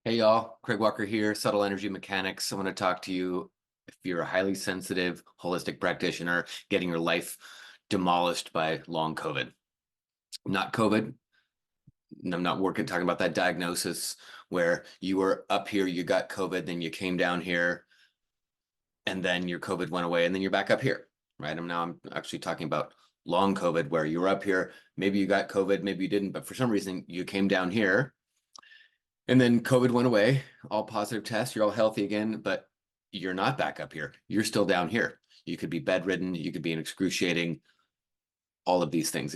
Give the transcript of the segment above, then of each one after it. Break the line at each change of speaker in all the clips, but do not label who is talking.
Hey y'all, Craig Walker here, Subtle Energy Mechanics. I want to talk to you if you're a highly sensitive holistic practitioner getting your life demolished by long COVID. Not COVID. I'm not talking about that diagnosis where you were up here, you got COVID, then you came down here, and then your COVID went away, and then you're back up here, right? I'm actually talking about long COVID where you were up here, maybe you got COVID, maybe you didn't, but for some reason you came down here. And then COVID went away, all positive tests, you're all healthy again, but you're not back up here. You're still down here. You could be bedridden, you could be in excruciating, all of these things.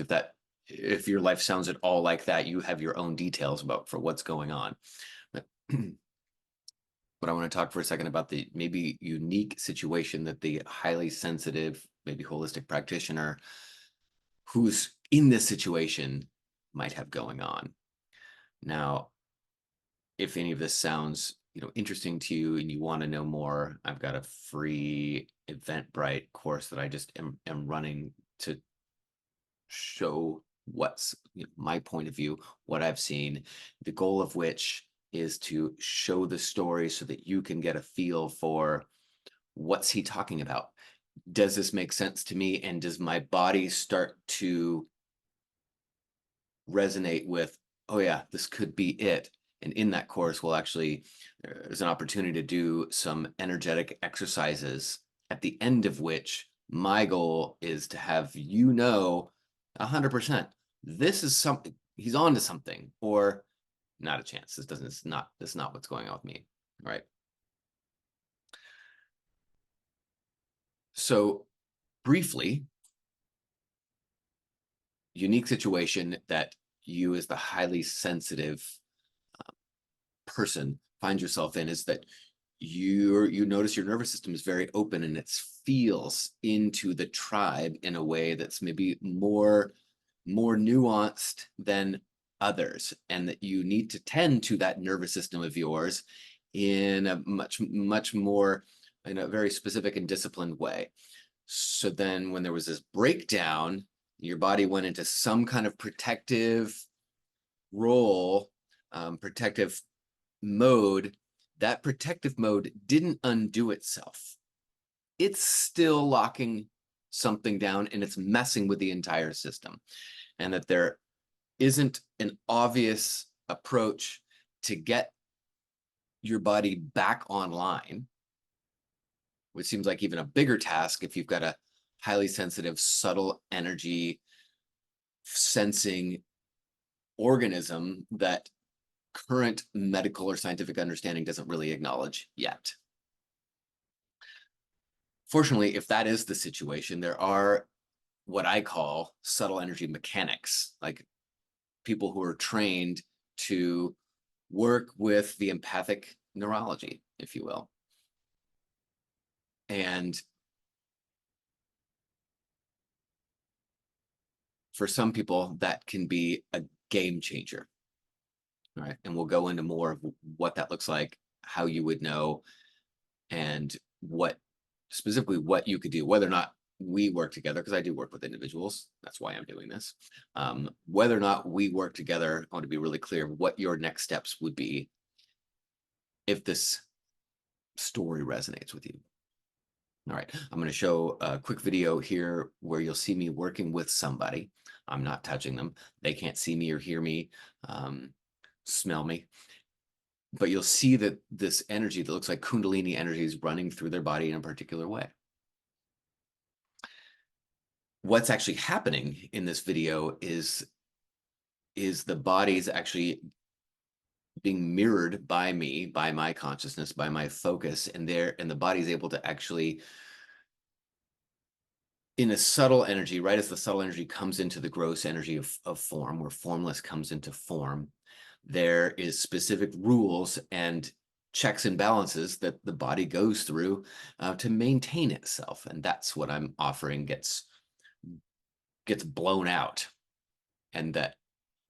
If your life sounds at all like that, you have your own details about for what's going on. But, but I want to talk for a second about the maybe unique situation that the highly sensitive, maybe holistic practitioner who's in this situation might have going on. Now, if any of this sounds interesting to you and you want to know more, I've got a free Eventbrite course that I just am running to show what's my point of view, what I've seen, the goal of which is to show the story so that you can get a feel for what's he talking about. Does this make sense to me? And does my body start to resonate with, oh yeah, this could be it? And in that course, there's an opportunity to do some energetic exercises, at the end of which my goal is to have 100%, this is something, he's on to something, or not a chance. This is not what's going on with me. All right. So briefly, unique situation that you as the highly sensitive person find yourself in is that you notice your nervous system is very open and it feels into the tribe in a way that's maybe more nuanced than others, and that you need to tend to that nervous system of yours in a much more, in a very specific and disciplined way. So then when there was this breakdown, your body went into some kind of protective role, protective mode. That protective mode didn't undo itself. It's still locking something down and it's messing with the entire system. And that there isn't an obvious approach to get your body back online, which seems like even a bigger task if you've got a highly sensitive, subtle energy sensing organism that current medical or scientific understanding doesn't really acknowledge yet. Fortunately, if that is the situation, there are what I call subtle energy mechanics, like people who are trained to work with the empathic neurology, if you will. And for some people, that can be a game changer. All right. And we'll go into more of what that looks like, how you would know, and specifically what you could do, whether or not we work together, because I do work with individuals. That's why I'm doing this. Whether or not we work together, I want to be really clear what your next steps would be if this story resonates with you. All right, I'm going to show a quick video here where you'll see me working with somebody. I'm not touching them. They can't see me or hear me, smell me. But you'll see that this energy that looks like Kundalini energy is running through their body in a particular way. What's actually happening in this video is the body's actually being mirrored by me, by my consciousness, by my focus, and the body's able to actually, in a subtle energy, right as the subtle energy comes into the gross energy of form, where formless comes into form, there is specific rules and checks and balances that the body goes through to maintain itself. And that's what I'm offering gets blown out, and that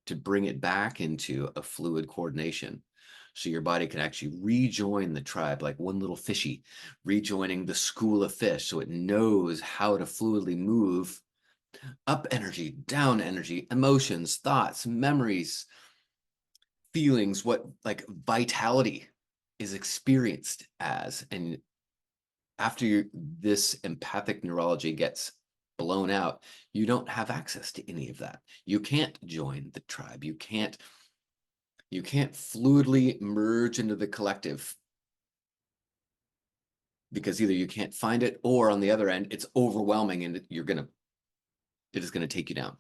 to bring it back into a fluid coordination. So your body can actually rejoin the tribe, like one little fishy rejoining the school of fish. So it knows how to fluidly move up energy, down energy, emotions, thoughts, memories, feelings, what like vitality is experienced as. And after this empathic neurology gets blown out, you don't have access to any of that. You can't join the tribe. You can't fluidly merge into the collective, because either you can't find it, or on the other end, it's overwhelming and it is gonna take you down.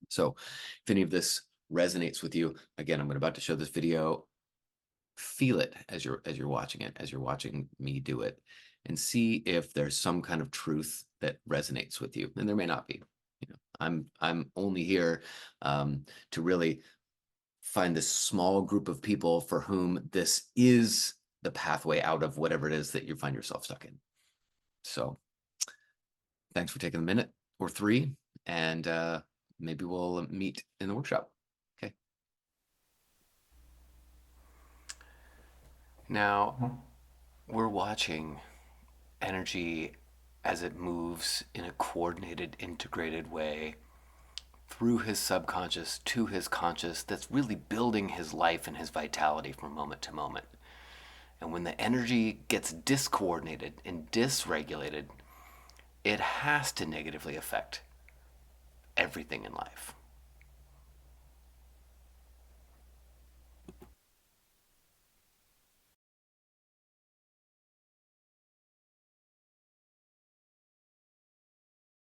So if any of this resonates with you, again, I'm about to show this video. Feel it as you're watching it, as you're watching me do it, and see if there's some kind of truth that resonates with you. And there may not be. You know, I'm only here to really find this small group of people for whom this is the pathway out of whatever it is that you find yourself stuck in. So thanks for taking a minute or three, and maybe we'll meet in the workshop. Okay. Now we're watching energy as it moves in a coordinated, integrated way through his subconscious to his conscious, that's really building his life and his vitality from moment to moment. And when the energy gets discoordinated and dysregulated, it has to negatively affect everything in life.